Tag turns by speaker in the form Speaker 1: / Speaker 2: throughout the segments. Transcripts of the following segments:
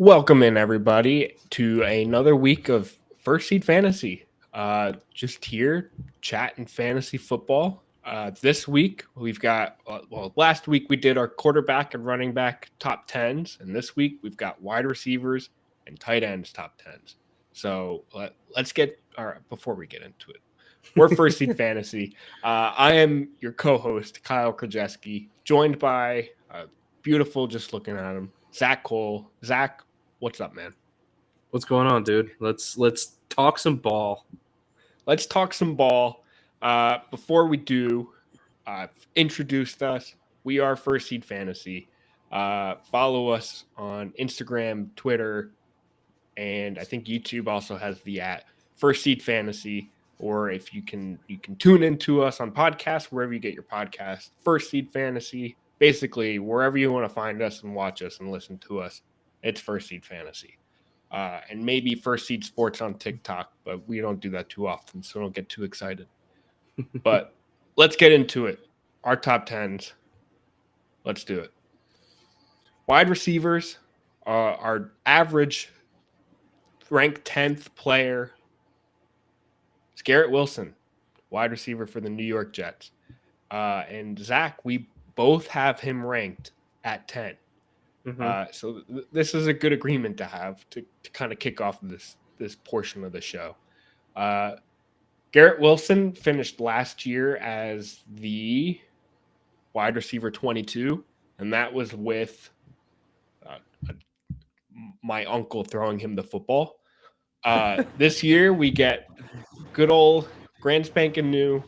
Speaker 1: Welcome in everybody to another week of First Seed Fantasy. Just here chatting fantasy football. This week we've got last week we did our quarterback and running back top tens, and this week we've got wide receivers and tight ends top tens. So let's get before we get into it. We're First Seed Fantasy. I am your co-host Kyle Krajewski, joined by beautiful, just looking at him, Zach Cole. Zach, what's up, man?
Speaker 2: What's going on, dude? Let's talk some ball.
Speaker 1: Let's talk some ball. Before we do, introduced us. We are First Seed Fantasy. Follow us on Instagram, Twitter, and I think YouTube also has the First Seed Fantasy. Or if you can tune into us on podcasts wherever you get your podcast. First Seed Fantasy. Basically, wherever you want to find us and watch us and listen to us, it's First Seed Fantasy. And maybe First Seed Sports on TikTok, but we don't do that too often, so don't get too excited. But let's get into it. Our top tens. Let's do it. Wide receivers, our average ranked 10th player is Garrett Wilson, wide receiver for the New York Jets. And Zach, we both have him ranked at 10. So this is a good agreement to have to kind of kick off this portion of the show. Garrett Wilson finished last year as the wide receiver 22, and that was with my uncle throwing him the football. This year we get good old grand spanking new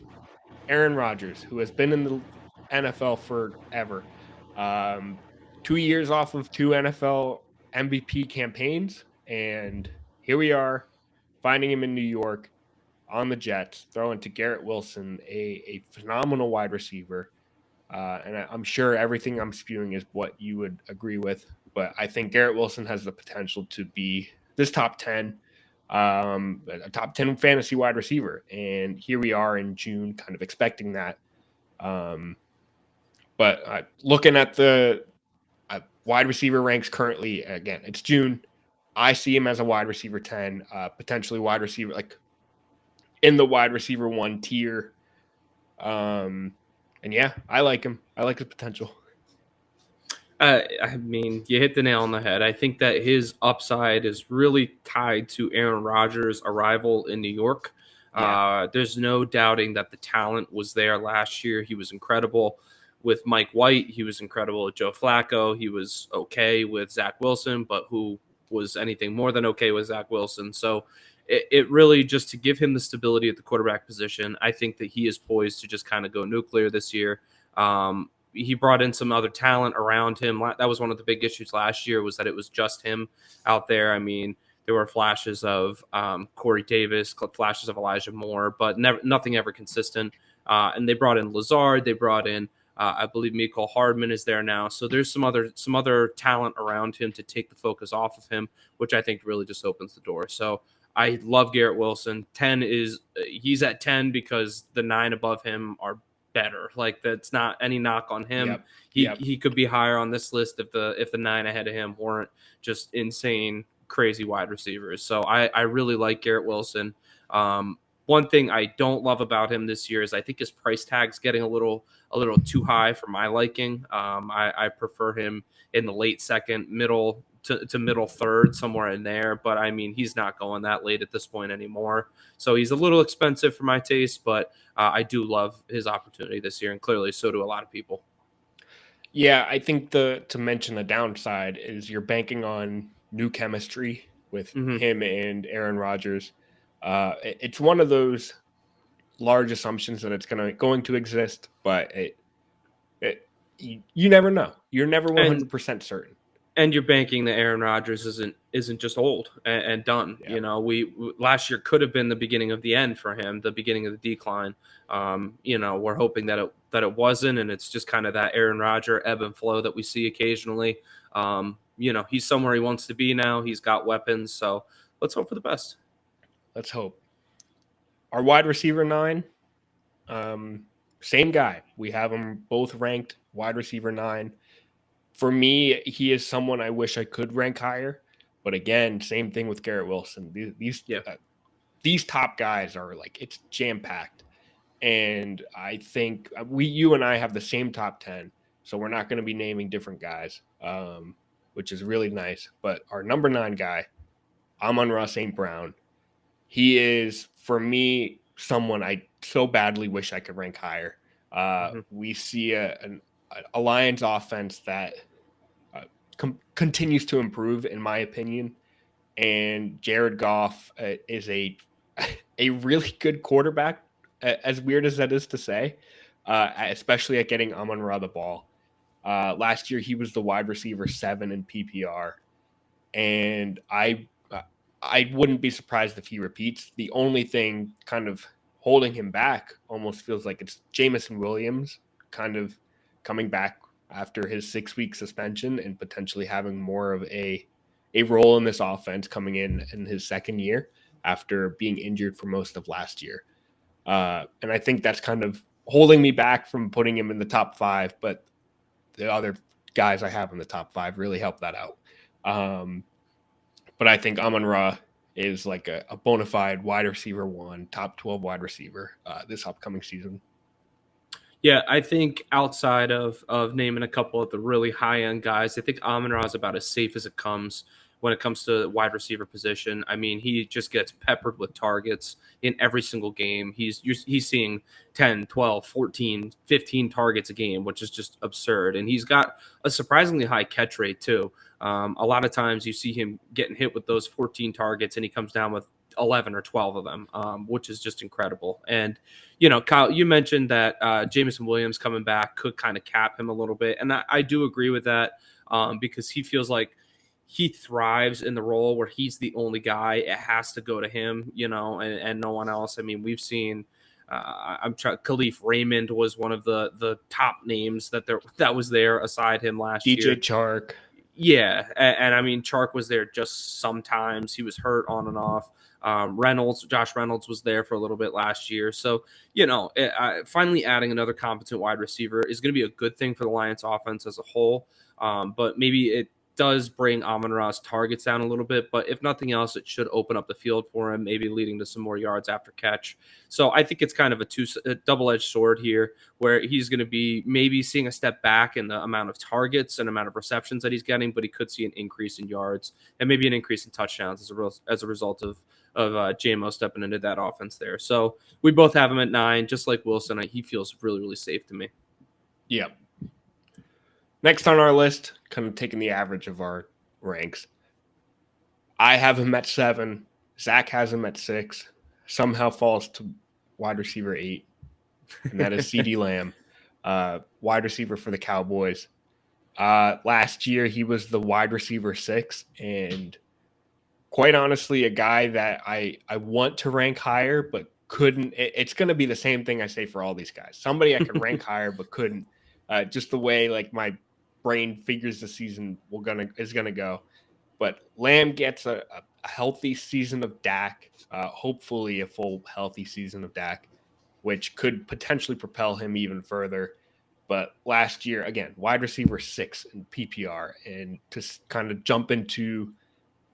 Speaker 1: Aaron Rodgers, who has been in the NFL forever. 2 years off of 2 NFL MVP campaigns, and here we are finding him in New York on the Jets, throwing to Garrett Wilson, a phenomenal wide receiver. And I'm sure everything I'm spewing is what you would agree with, but I think Garrett Wilson has the potential to be this top 10, a top 10 fantasy wide receiver. And here we are in June, kind of expecting that. But looking at the wide receiver ranks currently, again, it's June. I see him as a wide receiver 10, potentially wide receiver, like in the wide receiver 1 tier. And yeah, I like him. I like his potential.
Speaker 2: I mean, you hit the nail on the head. I think that his upside is really tied to Aaron Rodgers' arrival in New York. Yeah. There's no doubting that the talent was there last year. He was incredible with Mike White. He was incredible with Joe Flacco. He was okay with Zach Wilson, but who was anything more than okay with Zach Wilson? So it really, just to give him the stability at the quarterback position, I think that he is poised to just kind of go nuclear this year. He brought in some other talent around him. That was one of the big issues last year, was that it was just him out there. I mean, there were flashes of Corey Davis, flashes of Elijah Moore, but nothing ever consistent. And they brought in Lazard. They brought in, I believe, Mecole Hardman is there now. So there's some other talent around him to take the focus off of him, which I think really just opens the door. So I love Garrett Wilson. He's at 10 because the 9 above him are better. Like, that's not any knock on him. Yep. He could be higher on this list if the 9 ahead of him weren't just insane, crazy wide receivers. So I really like Garrett Wilson. One thing I don't love about him this year is I think his price tag's getting a little too high for my liking. I prefer him in the late second, middle to middle third, somewhere in there. But I mean, he's not going that late at this point anymore. So he's a little expensive for my taste, but I do love his opportunity this year, and clearly so do a lot of people.
Speaker 1: Yeah, I think to mention the downside is you're banking on new chemistry with him and Aaron Rodgers. It's one of those large assumptions that it's going to exist, but you never know. You're never 100% certain.
Speaker 2: And you're banking that Aaron Rodgers isn't just old and done. Yeah. You know, we last year could have been the beginning of the end for him, the beginning of the decline. You know, we're hoping that it wasn't, and it's just kind of that Aaron Rodgers ebb and flow that we see occasionally. You know, he's somewhere he wants to be now. He's got weapons, so let's hope for the best.
Speaker 1: Let's hope. Our wide receiver 9, same guy. We have them both ranked wide receiver 9. For me, he is someone I wish I could rank higher. But again, same thing with Garrett Wilson.
Speaker 2: Yeah.
Speaker 1: These top guys are like, it's jam packed, and I think you and I have the same top 10, so we're not going to be naming different guys, which is really nice. But our number 9 guy, Amon-Ra St. Brown, he is, for me, someone I so badly wish I could rank higher. We see a Lions offense that continues to improve, in my opinion. And Jared Goff is a a really good quarterback, as weird as that is to say, especially at getting Amon-Ra the ball. Last year, he was the wide receiver 7 in PPR, and I wouldn't be surprised if he repeats. The only thing kind of holding him back almost feels like it's Jameson Williams kind of coming back after his 6-week suspension and potentially having more of a role in this offense coming in his second year after being injured for most of last year. And I think that's kind of holding me back from putting him in the top 5, but the other guys I have in the top 5 really help that out. But I think Amon-Ra is like a bona fide wide receiver 1, top 12 wide receiver this upcoming season.
Speaker 2: Yeah, I think outside of naming a couple of the really high end guys, I think Amon-Ra is about as safe as it comes when it comes to wide receiver position. I mean, he just gets peppered with targets in every single game. He's seeing 10, 12, 14, 15 targets a game, which is just absurd. And he's got a surprisingly high catch rate too. A lot of times you see him getting hit with those 14 targets and he comes down with 11 or 12 of them, which is just incredible. And, you know, Kyle, you mentioned that Jameson Williams coming back could kind of cap him a little bit. And I do agree with that because he feels like he thrives in the role where he's the only guy. It has to go to him, you know, and no one else. I mean, we've seen Khalif Raymond was one of the top names that was there aside him last year.
Speaker 1: DJ Chark.
Speaker 2: Yeah, and I mean Chark was there just sometimes. He was hurt on and off. Josh Reynolds was there for a little bit last year. So, you know, finally adding another competent wide receiver is going to be a good thing for the Lions offense as a whole. But maybe it does bring Amon-Ra's targets down a little bit. But if nothing else, it should open up the field for him, maybe leading to some more yards after catch. So I think it's kind of a double-edged sword here where he's going to be maybe seeing a step back in the amount of targets and amount of receptions that he's getting, but he could see an increase in yards and maybe an increase in touchdowns as a result of JMO stepping into that offense there. So we both have him at 9, just like Wilson. He feels really, really safe to me.
Speaker 1: Yeah. Next on our list, kind of taking the average of our ranks, I have him at 7. Zach has him at 6. Somehow falls to wide receiver 8, and that is CeeDee Lamb, wide receiver for the Cowboys. Last year, he was the wide receiver 6, and quite honestly, a guy that I want to rank higher, but couldn't. It's going to be the same thing I say for all these guys. Somebody I could rank higher, but couldn't. Just the way like my brain figures the season is gonna go. But Lamb gets a healthy season of Dak, hopefully a full healthy season of Dak, which could potentially propel him even further. But last year, again, wide receiver 6 in PPR, and to kind of jump into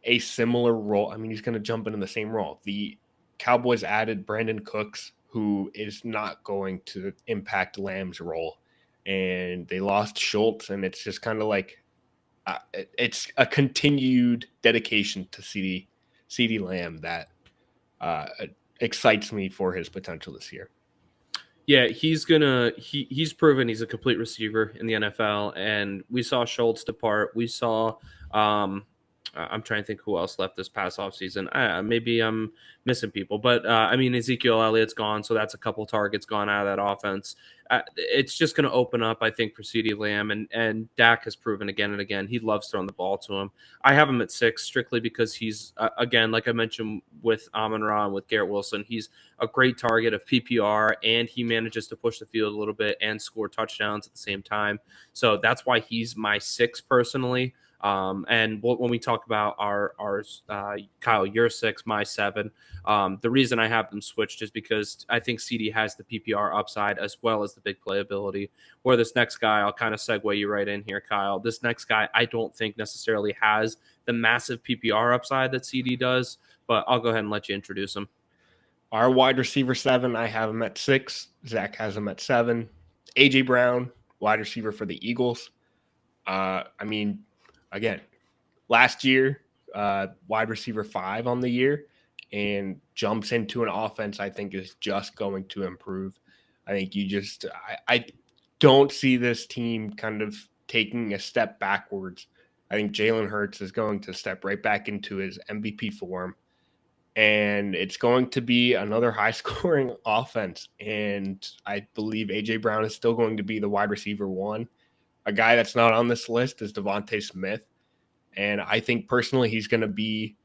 Speaker 1: a similar role. I mean, he's going to jump into the same role. The Cowboys added Brandon Cooks, who is not going to impact Lamb's role, and they lost Schultz, and it's just kind of like it's a continued dedication to CeeDee Lamb that excites me for his potential this year.
Speaker 2: Yeah, he's proven he's a complete receiver in the NFL, and we saw Schultz depart. We saw I'm trying to think who else left this past offseason. Maybe I'm missing people, but I mean, Ezekiel Elliott's gone, so that's a couple targets gone out of that offense. It's just going to open up, I think, for CeeDee Lamb, and Dak has proven again and again he loves throwing the ball to him. I have him at 6 strictly because he's, again, like I mentioned with Amon-Ra and with Garrett Wilson, he's a great target of PPR, and he manages to push the field a little bit and score touchdowns at the same time. So that's why he's my 6 personally. And when we talk about our Kyle, your 6, my 7, the reason I have them switched is because I think CD has the PPR upside as well as the big playability. Where this next guy, I'll kind of segue you right in here, Kyle. This next guy, I don't think necessarily has the massive PPR upside that CD does. But I'll go ahead and let you introduce him.
Speaker 1: Our wide receiver 7, I have him at 6. Zach has him at 7. AJ Brown, wide receiver for the Eagles. Again, last year, wide receiver 5 on the year, and jumps into an offense I think is just going to improve. I think I don't see this team kind of taking a step backwards. I think Jalen Hurts is going to step right back into his MVP form, and it's going to be another high-scoring offense. And I believe AJ Brown is still going to be the wide receiver 1. A guy that's not on this list is Devontae Smith, and I think personally he's going to be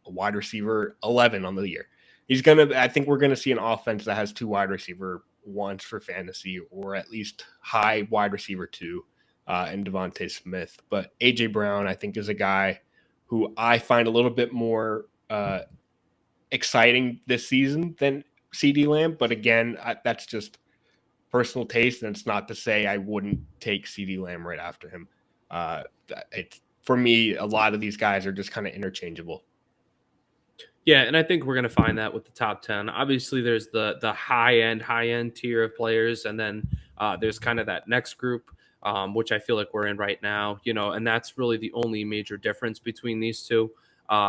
Speaker 1: a wide receiver 11 on the year. I think we're going to see an offense that has 2 wide receiver 1s for fantasy, or at least high wide receiver 2 in Devontae Smith. But AJ Brown, I think, is a guy who I find a little bit more exciting this season than CD Lamb. But again, that's just personal taste, and it's not to say I wouldn't take CD Lamb right after him. For me, a lot of these guys are just kind of interchangeable.
Speaker 2: Yeah, and I think we're going to find that with the top 10. Obviously, there's the high end tier of players, and then there's kind of that next group, which I feel like we're in right now. And that's really the only major difference between these two,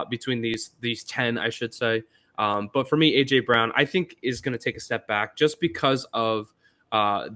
Speaker 2: between these 10, I should say. But for me, AJ Brown, I think, is going to take a step back just because of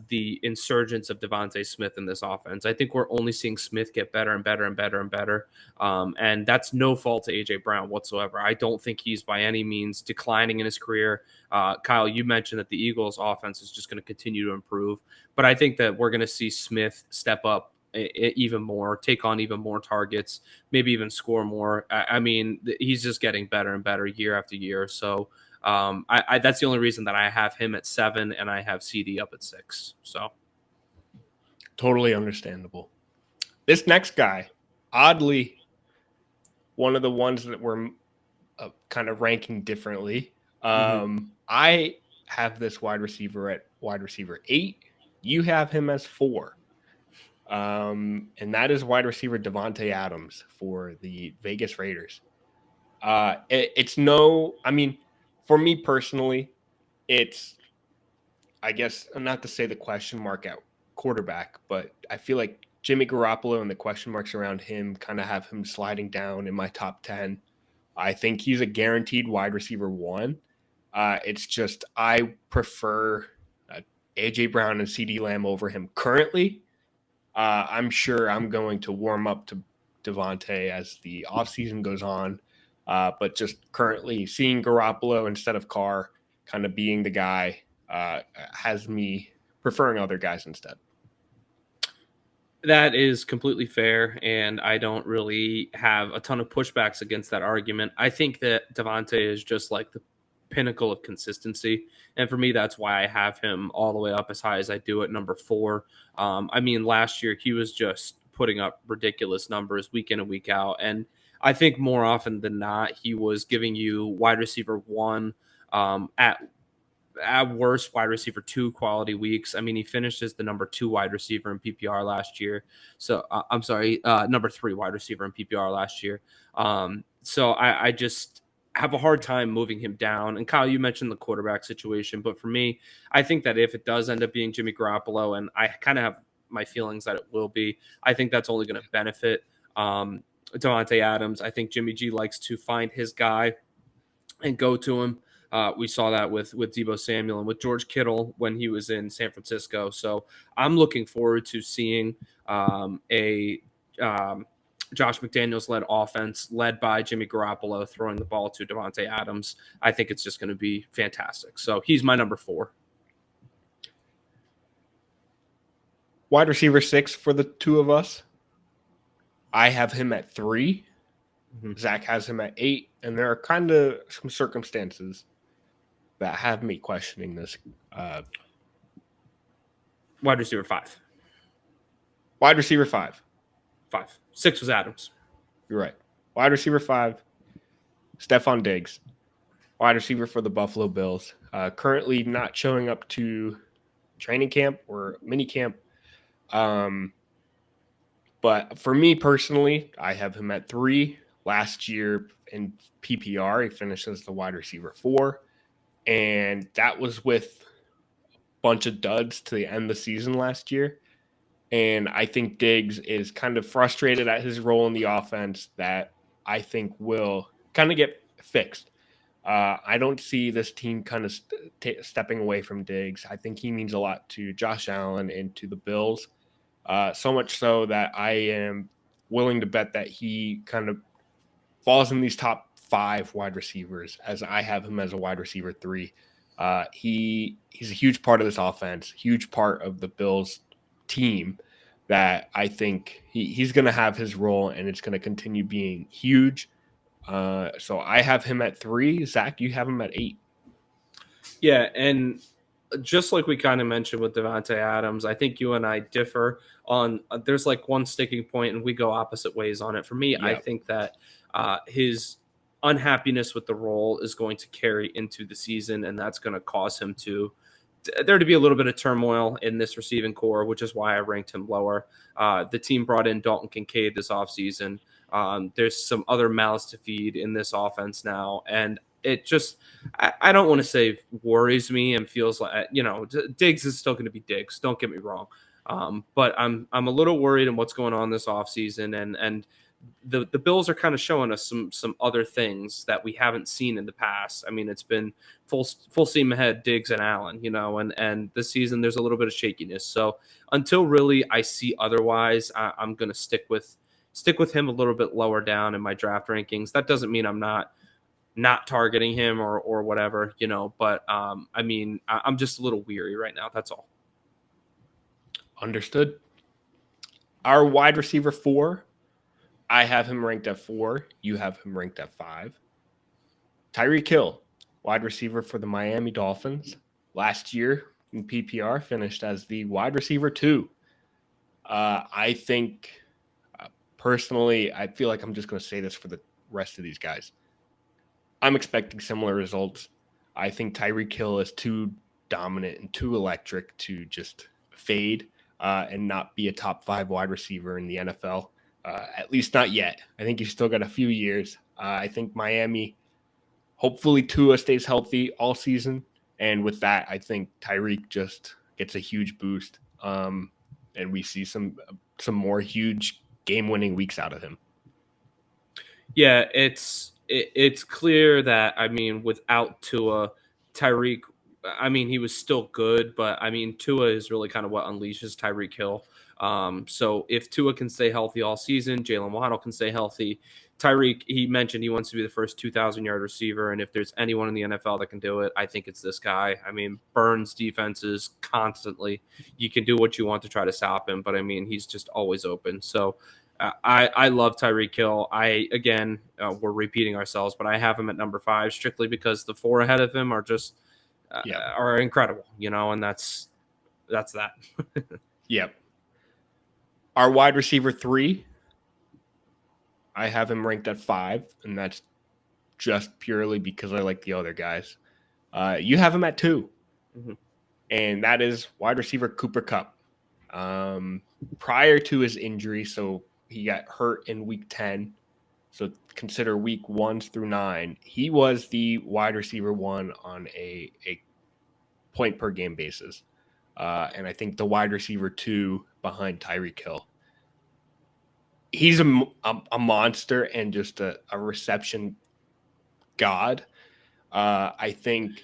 Speaker 2: the insurgence of Devontae Smith in this offense. I think we're only seeing Smith get better and better and better and better. And that's no fault to AJ Brown whatsoever. I don't think he's by any means declining in his career. Kyle, you mentioned that the Eagles offense is just going to continue to improve, but I think that we're going to see Smith step up even more, take on even more targets, maybe even score more. I mean, he's just getting better and better year after year. So that's the only reason that I have him at 7 and I have CD up at 6. So
Speaker 1: totally understandable. This next guy, oddly, one of the ones that we're kind of ranking differently. I have this wide receiver at wide receiver 8. You have him as 4. And that is wide receiver Devontae Adams for the Vegas Raiders. For me personally, it's, I guess, not to say the question mark at quarterback, but I feel like Jimmy Garoppolo and the question marks around him kind of have him sliding down in my top 10. I think he's a guaranteed wide receiver 1. It's just I prefer AJ Brown and CD Lamb over him currently. I'm sure I'm going to warm up to Devontae as the offseason goes on. But just currently seeing Garoppolo instead of Carr kind of being the guy has me preferring other guys instead.
Speaker 2: That is completely fair, and I don't really have a ton of pushbacks against that argument. I think that Devontae is just like the pinnacle of consistency, and for me, that's why I have him all the way up as high as I do at number 4. Last year he was just putting up ridiculous numbers week in and week out, and I think more often than not, he was giving you wide receiver 1 at worst wide receiver 2 quality weeks. I mean, he finished as the number 2 wide receiver in PPR last year. So number 3 wide receiver in PPR last year. So I just have a hard time moving him down. And Kyle, you mentioned the quarterback situation, but for me, I think that if it does end up being Jimmy Garoppolo, and I kind of have my feelings that it will be, I think that's only going to benefit Devontae Adams. I think Jimmy G likes to find his guy and go to him. We saw that with Deebo Samuel and with George Kittle when he was in San Francisco. So I'm looking forward to seeing a Josh McDaniels-led offense led by Jimmy Garoppolo throwing the ball to Devontae Adams. I think it's just going to be fantastic. So he's my number 4.
Speaker 1: Wide receiver 6 for the two of us. I have him at 3. Zach has him at 8. And there are kind of some circumstances that have me questioning this.
Speaker 2: Wide receiver 5.
Speaker 1: Wide receiver 5.
Speaker 2: 5. 6 was Adams.
Speaker 1: You're right. Wide receiver 5, Stephon Diggs. Wide receiver for the Buffalo Bills. Currently not showing up to training camp or mini camp. But for me personally, I have him at 3. Last year in PPR, he finished as the wide receiver 4, and that was with a bunch of duds to the end of the season last year. And I think Diggs is kind of frustrated at his role in the offense that I think will kind of get fixed. I don't see this team kind of stepping away from Diggs. I think he means a lot to Josh Allen and to the Bills, so much so that I am willing to bet that he kind of falls in these top 5 wide receivers, as I have him as a wide receiver 3. He's a huge part of this offense, huge part of the Bills team that I think he's going to have his role, and it's going to continue being huge. So I have him at 3. Zach, you have him at 8.
Speaker 2: Yeah, and just like we kind of mentioned with Devontae Adams, I think you and I differ on. There's like one sticking point, and we go opposite ways on it. For me, I think that his unhappiness with the role is going to carry into the season, and that's going to cause him there to be a little bit of turmoil in this receiving core, which is why I ranked him lower. The team brought in Dalton Kincaid this offseason. There's some other mouths to feed in this offense now, and it just I don't want to say worries me and feels like Diggs is still going to be Diggs. Don't get me wrong, but I'm a little worried in what's going on this offseason, and the Bills are kind of showing us some other things that we haven't seen in the past. I mean, it's been full steam ahead, Diggs and Allen, and this season there's a little bit of shakiness. So until really I see otherwise, I'm going to stick with him a little bit lower down in my draft rankings. That doesn't mean I'm not targeting him or whatever, but I mean, I'm just a little weary right now. That's all.
Speaker 1: Understood. Our wide receiver 4, I have him ranked at 4. You have him ranked at 5. Tyreek Hill, wide receiver for the Miami Dolphins. Last year in PPR, finished as the wide receiver 2. I think, personally, I feel like I'm just going to say this for the rest of these guys. I'm expecting similar results. I think Tyreek Hill is too dominant and too electric to just fade and not be a top 5 wide receiver in the NFL. At least not yet. I think he's still got a few years. I think Miami, hopefully Tua stays healthy all season. And with that, I think Tyreek just gets a huge boost. And we see some more huge game-winning weeks out of him.
Speaker 2: Yeah, it's clear that, I mean, without Tua, Tyreek, I mean, he was still good, but I mean, Tua is really kind of what unleashes Tyreek Hill. So if Tua can stay healthy all season, Jalen Waddle can stay healthy. Tyreek, he mentioned he wants to be the first 2,000-yard receiver, and if there's anyone in the NFL that can do it, I think it's this guy. I mean, burns defenses constantly. You can do what you want to try to stop him, but I mean, he's just always open. So I love Tyreek Hill. We're repeating ourselves, but I have him at number 5 strictly because the 4 ahead of him are just are incredible, and that's that.
Speaker 1: Yep. Our wide receiver 3, I have him ranked at 5, and that's just purely because I like the other guys. You have him at 2, and that is wide receiver Cooper Kupp. Prior to his injury, so he got hurt in week 10. So consider week 1 through 9. He was the wide receiver 1 on a point per game basis. And I think the wide receiver 2 behind Tyreek Hill. He's a monster and just a reception god. I think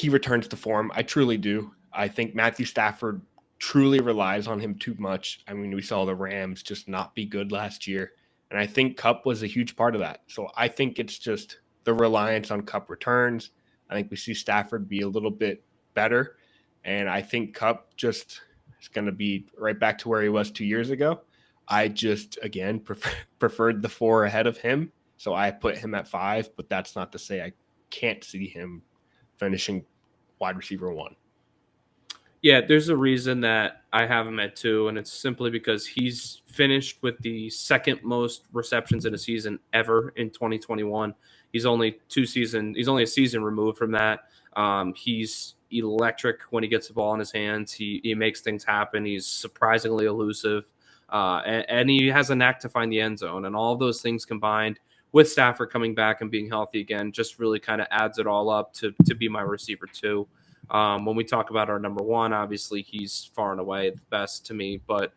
Speaker 1: he returns to form. I truly do. I think Matthew Stafford truly relies on him too much. I mean, we saw the Rams just not be good last year, and I think Kupp was a huge part of that. So I think it's just the reliance on Kupp returns. I think we see Stafford be a little bit better, and I think Kupp just is going to be right back to where he was 2 years ago. I just, again, preferred the 4 ahead of him, so I put him at 5, but that's not to say I can't see him finishing wide receiver 1.
Speaker 2: Yeah, there's a reason that I have him at 2, and it's simply because he's finished with the second most receptions in a season ever in 2021. He's only a season removed from that. He's electric when he gets the ball in his hands. He makes things happen. He's surprisingly elusive. and he has a knack to find the end zone. And all of those things combined with Stafford coming back and being healthy again just really kind of adds it all up to be my receiver too. When we talk about our number one, obviously he's far and away the best to me, but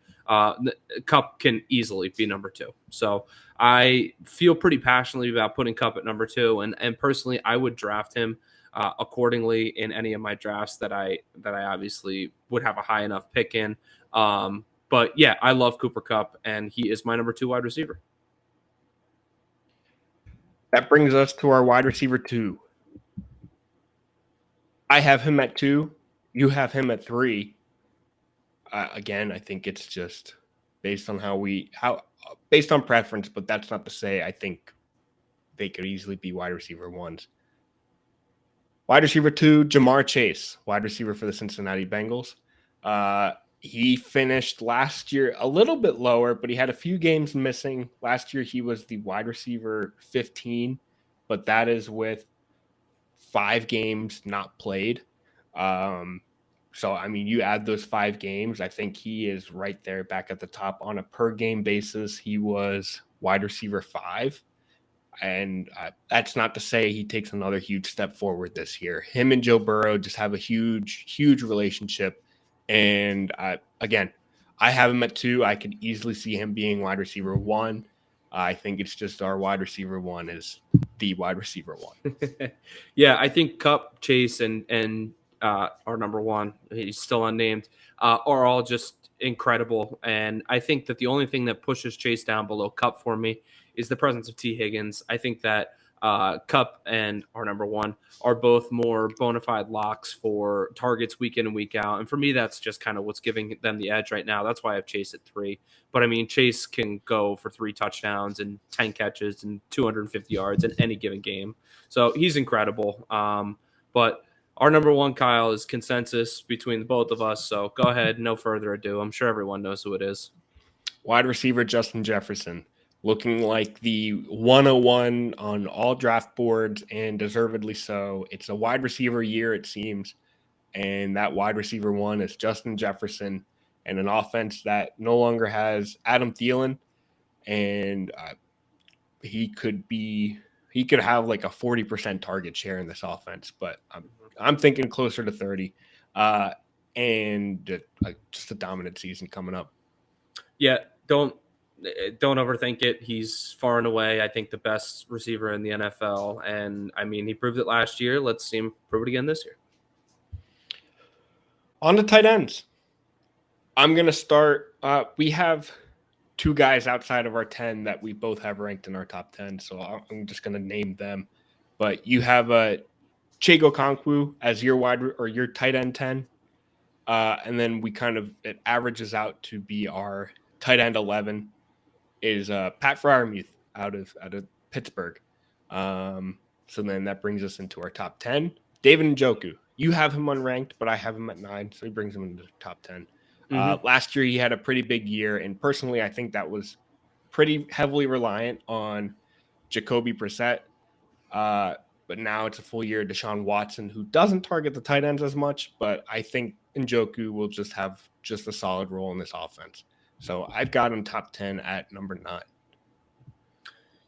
Speaker 2: Cup can easily be number two. So I feel pretty passionately about putting Cup at number two, and personally, I would draft him accordingly in any of my drafts that I obviously would have a high enough pick in. But yeah, I love Cooper Cup, and he is my number two wide receiver.
Speaker 1: That brings us to our wide receiver 2. I have him at 2. You have him at 3. Again, I think it's just based on based on preference, but that's not to say I think they could easily be wide receiver 1s. Wide receiver 2, Jamar Chase, wide receiver for the Cincinnati Bengals. He finished last year a little bit lower, but he had a few games missing. Last year, he was the wide receiver 15, but that is with 5 games not played. So, I mean, you add those 5 games, I think he is right there back at the top on a per game basis. He was wide receiver 5. And that's not to say he takes another huge step forward this year. Him and Joe Burrow just have a huge, huge relationship. And again, I have him at 2. I could easily see him being wide receiver 1. I think it's just our wide receiver 1 is the wide receiver 1.
Speaker 2: Yeah, I think Cup, Chase, and our number 1, he's still unnamed, are all just incredible. And I think that the only thing that pushes Chase down below Cup for me is the presence of T. Higgins. I think that Cup and our number 1 are both more bona fide locks for targets week in and week out. And for me, that's just kind of what's giving them the edge right now. That's why I have Chase at 3. But I mean, Chase can go for 3 touchdowns and 10 catches and 250 yards in any given game. So he's incredible. But our number 1, Kyle, is consensus between the both of us. So go ahead, no further ado. I'm sure everyone knows who it is.
Speaker 1: Wide receiver Justin Jefferson, looking like the 101 on all draft boards, and deservedly so. It's a wide receiver year, it seems, and that wide receiver 1 is Justin Jefferson, and an offense that no longer has Adam Thielen, and he could have like a 40% target share in this offense, but I'm thinking closer to 30, and just a dominant season coming up.
Speaker 2: Yeah, don't overthink it. He's far and away, I think, the best receiver in the NFL. And I mean, he proved it last year. Let's see him prove it again this year.
Speaker 1: On the tight ends, I'm going to start. We have 2 guys outside of our 10 that we both have ranked in our top 10. So I'm just going to name them. But you have Chego Okonkwo as your tight end 10. And then it averages out to be our tight end 11 is Pat Freiermuth out of Pittsburgh. So then that brings us into our top 10. David Njoku. You have him unranked, but I have him at 9, so he brings him into the top 10. Last year, he had a pretty big year, and personally, I think that was pretty heavily reliant on Jacoby Brissett. But now it's a full year of Deshaun Watson, who doesn't target the tight ends as much, but I think Njoku will just have a solid role in this offense. So I've got him top 10 at number 9.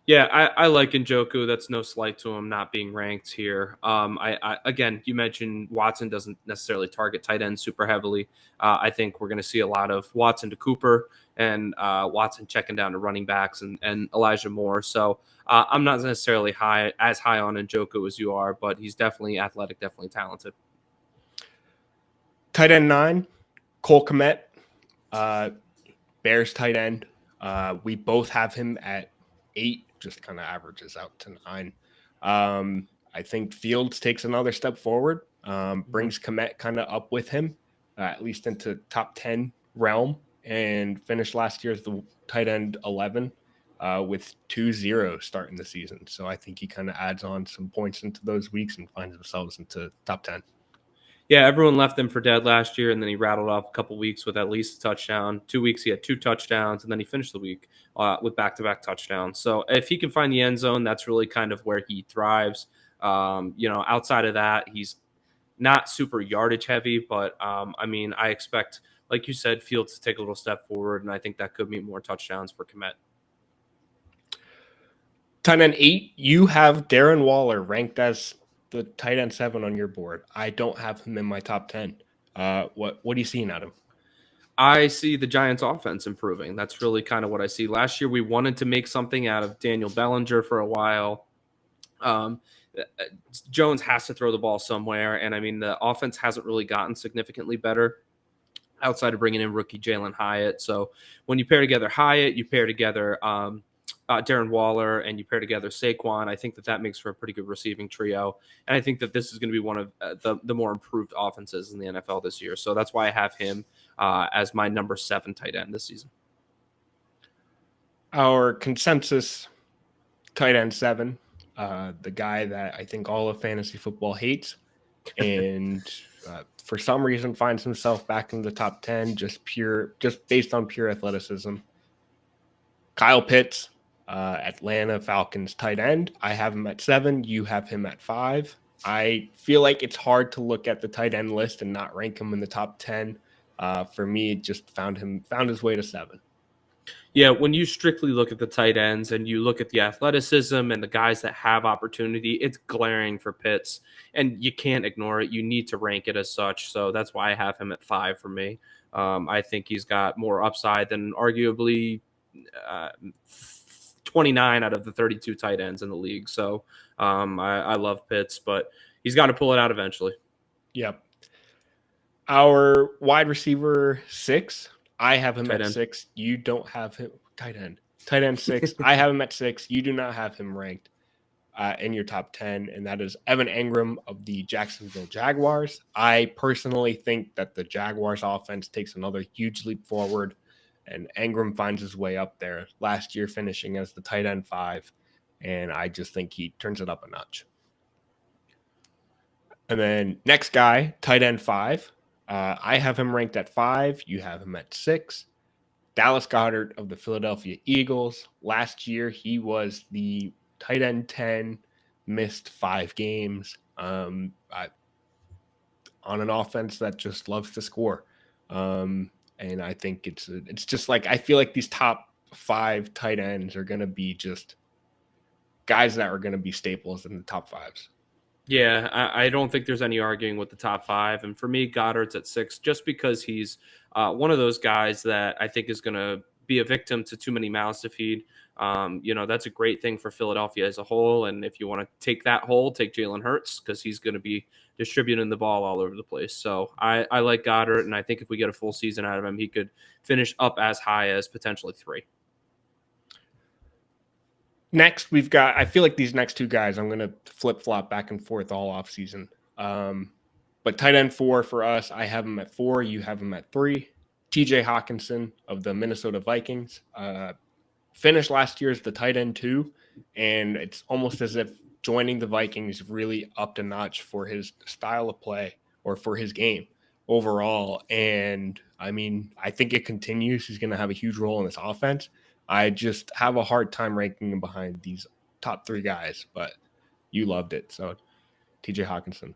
Speaker 2: Yeah, I like Njoku. That's no slight to him not being ranked here. I again, you mentioned Watson doesn't necessarily target tight ends super heavily. I think we're going to see a lot of Watson to Cooper and Watson checking down to running backs and Elijah Moore. So I'm not necessarily as high on Njoku as you are, but he's definitely athletic, definitely talented.
Speaker 1: Tight end 9, Cole Kmet, Bears tight end. We both have him at 8. Just kind of averages out to 9. I think Fields takes another step forward, brings Kmet kind of up with him, at least into top 10 realm, and finished last year as the tight end 11 with 2-0 starting the season. So I think he kind of adds on some points into those weeks and finds himself into top 10.
Speaker 2: Yeah, everyone left him for dead last year, and then he rattled off a couple weeks with at least a touchdown. 2 weeks he had 2 touchdowns, and then he finished the week with back-to-back touchdowns. So if he can find the end zone, that's really kind of where he thrives. Outside of that, he's not super yardage heavy, but I mean, I expect like you said, Fields to take a little step forward, and I think that could mean more touchdowns for Kmet.
Speaker 1: Tight end 8, you have Darren Waller ranked as the tight end 7 on your board. I don't have him in my top 10. What are you seeing out of him?
Speaker 2: I see the Giants offense improving. That's really kind of what I see. Last year, we wanted to make something out of Daniel Bellinger for a while. Jones has to throw the ball somewhere. And I mean, the offense hasn't really gotten significantly better outside of bringing in rookie Jalen Hyatt. So when you pair together Hyatt, you pair together Darren Waller, and you pair together Saquon, I think that makes for a pretty good receiving trio. And I think that this is going to be one of the more improved offenses in the NFL this year. So that's why I have him as my number 7 tight end this season.
Speaker 1: Our consensus tight end 7, the guy that I think all of fantasy football hates, and for some reason finds himself back in the top 10 just based on pure athleticism. Kyle Pitts, Atlanta Falcons tight end. I have him at 7. You have him at 5. I feel like it's hard to look at the tight end list and not rank him in the top 10. For me, it just found his way to 7.
Speaker 2: Yeah, when you strictly look at the tight ends and you look at the athleticism and the guys that have opportunity, it's glaring for Pitts, and you can't ignore it. You need to rank it as such. So that's why I have him at 5 for me. I think he's got more upside than arguably 29 out of the 32 tight ends in the league. So I love Pitts, but he's got to pull it out eventually.
Speaker 1: Yep. Our wide receiver 6, I have him at 6. You don't have him. Tight end 6. I have him at 6. You do not have him ranked in your top 10, and that is Evan Engram of the Jacksonville Jaguars. I personally think that the Jaguars offense takes another huge leap forward, and Engram finds his way up there. Last year finishing as the tight end 5, and I just think he turns it up a notch. And then next guy, tight end 5. I have him ranked at 5. You have him at 6. Dallas Goedert of the Philadelphia Eagles. Last year, he was the tight end 10, missed 5 games on an offense that just loves to score. And I think it's just like, I feel like these top 5 tight ends are going to be just guys that are going to be staples in the top 5s.
Speaker 2: Yeah, I don't think there's any arguing with the top 5. And for me, Goddard's at 6 just because he's one of those guys that I think is going to be a victim to too many mouths to feed. That's a great thing for Philadelphia as a whole. And if you want to take that hole, take Jalen Hurts because he's going to be distributing the ball all over the place. So I like Goddard, and I think if we get a full season out of him, he could finish up as high as potentially 3.
Speaker 1: Next, I feel like these next 2 guys, I'm going to flip-flop back and forth all offseason. But tight end 4 for us, I have him at 4. You have him at 3. TJ Hawkinson of the Minnesota Vikings. Finished last year as the tight end 2, and it's almost as if joining the Vikings really upped a notch for his style of play or for his game overall. And, I mean, I think it continues. He's going to have a huge role in this offense. I just have a hard time ranking him behind these top 3 guys, but you loved it. So TJ Hawkinson.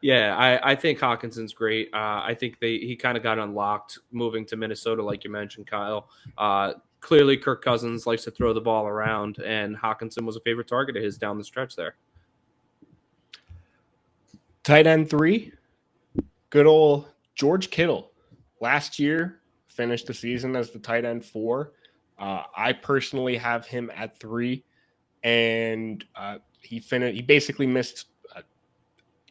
Speaker 2: Yeah, I think Hawkinson's great. I think he kind of got unlocked moving to Minnesota, like you mentioned, Kyle. Clearly, Kirk Cousins likes to throw the ball around, and Hawkinson was a favorite target of his down the stretch there.
Speaker 1: Tight end 3, good old George Kittle. Last year, finished the season as the tight end 4. I personally have him at 3, and he basically missed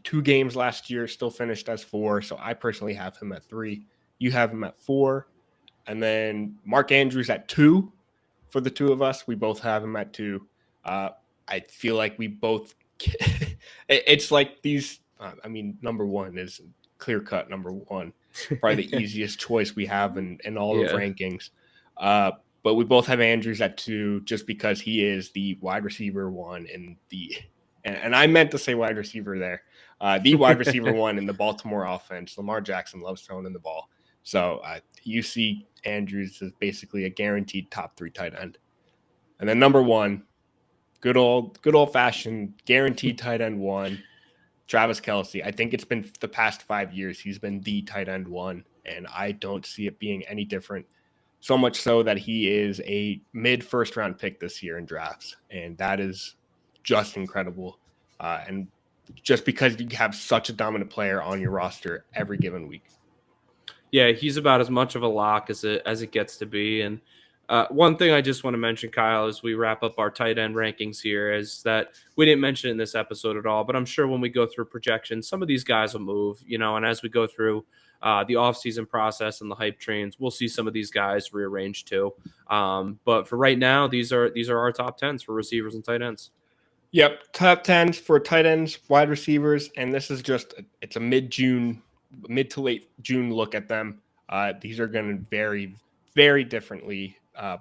Speaker 1: 2 games last year, still finished as 4. So I personally have him at 3. You have him at 4. And then Mark Andrews at 2 for the 2 of us. We both have him at 2. I feel like we both – it's like these number 1 is clear-cut number 1. Probably the easiest choice we have in all of rankings. But we both have Andrews at 2 just because he is the wide receiver 1 in the – and I meant to say wide receiver there. The wide receiver 1 in the Baltimore offense. Lamar Jackson loves throwing in the ball. So you see Andrews as basically a guaranteed top 3 tight end. And then number 1, good old fashioned guaranteed tight end 1, Travis Kelce. I think it's been the past 5 years he's been the tight end 1, and I don't see it being any different. So much so that he is a mid-first round pick this year in drafts, and that is just incredible. And just because you have such a dominant player on your roster every given week.
Speaker 2: Yeah, he's about as much of a lock as it gets to be. And one thing I just want to mention, Kyle, as we wrap up our tight end rankings here, is that we didn't mention it in this episode at all, but I'm sure when we go through projections, some of these guys will move, and as we go through the offseason process and the hype trains, we'll see some of these guys rearranged too. But for right now, these are our top 10s for receivers and tight ends.
Speaker 1: Yep, top 10s for tight ends, wide receivers, and this is it's a mid to late June look at them. These are going to vary very differently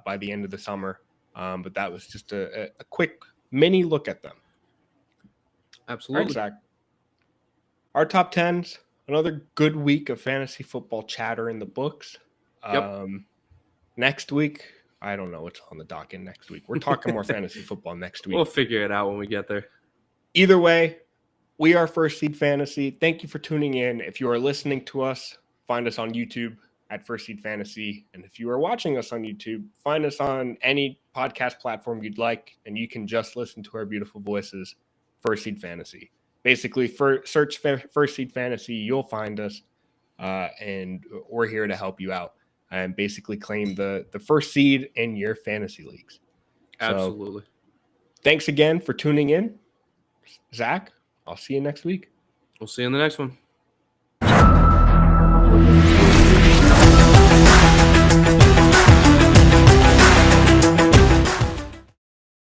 Speaker 1: by the end of the summer, but that was just a quick mini look at them.
Speaker 2: Absolutely.
Speaker 1: All right, Zach. Our top 10s, another good week of fantasy football chatter in the books.
Speaker 2: Yep.
Speaker 1: Next week, I don't know what's on the docket next week. We're talking more fantasy football next week.
Speaker 2: We'll figure it out when we get there.
Speaker 1: Either way, we are First Seed Fantasy. Thank you for tuning in. If you are listening to us, find us on YouTube at First Seed Fantasy. And if you are watching us on YouTube, find us on any podcast platform you'd like, and you can just listen to our beautiful voices, First Seed Fantasy. Basically, search First Seed Fantasy, you'll find us, and we're here to help you out and basically claim the first seed in your fantasy leagues.
Speaker 2: Absolutely.
Speaker 1: So, thanks again for tuning in. Zach, I'll see you next week.
Speaker 2: We'll see you in the next one.